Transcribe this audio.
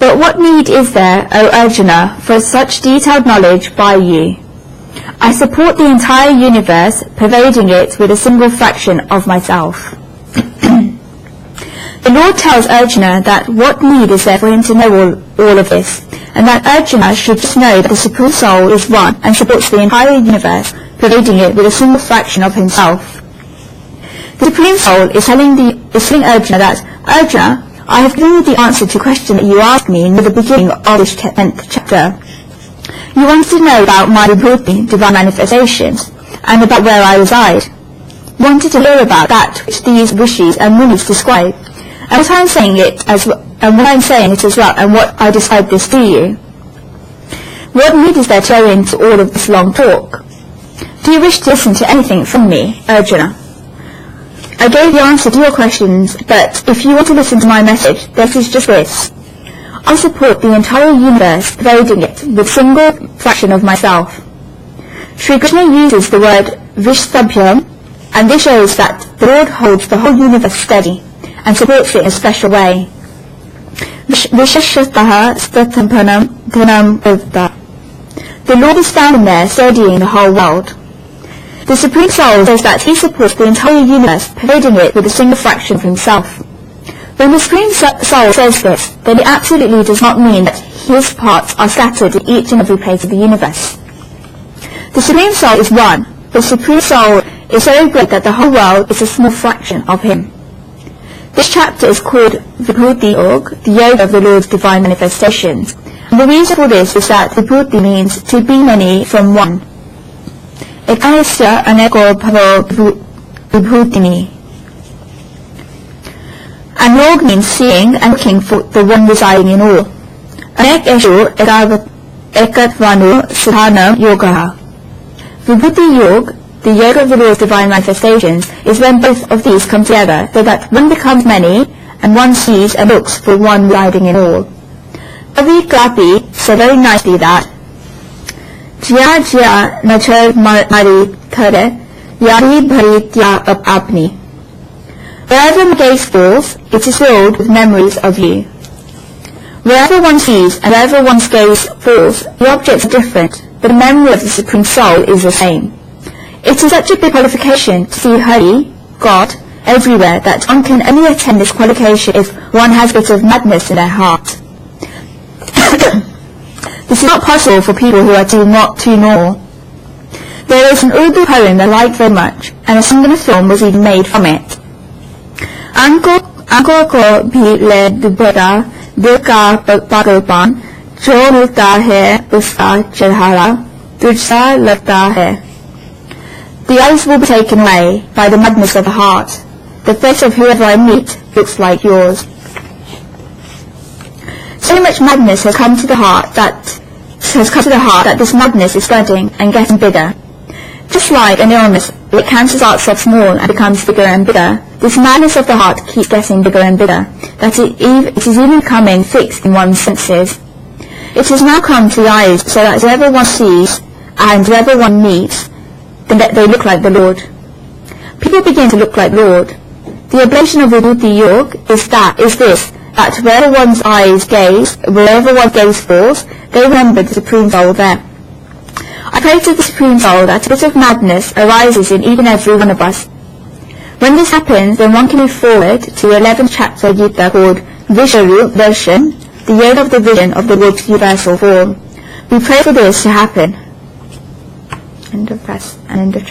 But what need is there, O Arjuna, for such detailed knowledge by you? I support the entire universe, pervading it with a single fraction of myself. The Lord tells Arjuna that what need is there for him to know all of this, and that Arjuna should just know that the Supreme Soul is one and supports the entire universe, pervading it with a single fraction of himself. The Supreme Soul is telling Arjuna that, Arjuna, I have given you the answer to the question that you asked me near the beginning of this 10th chapter. You wanted to know about my Vibhuti, divine manifestations, and about where I reside. You wanted to hear about that which these rishis and munis describe, and what I'm saying it as well, and what I describe this to you. What need is there to go into all of this long talk? Do you wish to listen to anything from me, Arjuna? I gave the answer to your questions, but if you want to listen to my message, this is just this. I support the entire universe, pervading it with a single fraction of myself. Sri Krishna uses the word Vishtabhyam, and this shows that the Lord holds the whole universe steady and supports it in a special way. Vishashataha statampanam dhanam uvta. The Lord is standing there steadying the whole world. The Supreme Soul says that he supports the entire universe, pervading it with a single fraction of himself. When the Supreme Soul says this, then it absolutely does not mean that his parts are scattered in each and every place of the universe. The Supreme Soul is one. The Supreme Soul is so great that the whole world is a small fraction of him. This chapter is called Vibhuti Yoga, the yoga of the Lord's divine manifestations. And the reason for this is that Vibhuti means to be many from one. Ekayasya aneko bhavo vibhutini. And Yoga means seeing and looking for the one residing in all. Anek eshu ekatvanu sadhanam yogaha. Vibhuti Yoga, the yoga of the Lord's divine manifestations, is when both of these come together, so that one becomes many, and one sees and looks for one residing in all. Kavi Kapi said very nicely that Jya jya nachar mari thare, yari bhari tya apni. Wherever my gaze falls, it is filled with memories of you. Wherever one sees and wherever one's gaze falls, the objects are different, but the memory of the Supreme Soul is the same. It is such a big qualification to see Hari, God, everywhere that one can only attain this qualification if one has a bit of madness in their heart. This is not possible for people who are not too normal. There is an Urdu poem that I like very much, and a song and a film was even made from it. Anko ko bhi le dubera, dil ka pagalpan, jo milta hai uska chadhara, tujhsa lagta hai. The eyes will be taken away by the madness of the heart. The face of whoever I meet looks like yours. So much madness has come to the heart that this madness is spreading and getting bigger. Just like an illness, it cancer starts off small and becomes bigger and bigger. This madness of the heart keeps getting bigger and bigger, that it is even becoming fixed in one's senses. It has now come to the eyes, so that whoever one sees and whoever one meets, then they look like the Lord. People begin to look like Lord. The oblation of Vibhuti Yoga is this, that wherever one's eyes gaze, wherever one's gaze falls, they remember the Supreme Soul there. I pray to the Supreme Soul that a bit of madness arises in each and every one of us. When this happens, then one can move forward to the 11th chapter of Gita called Visharu Darshan, the yoga of the vision of the Lord's universal form. We pray for this to happen. End of verse and end of chapter.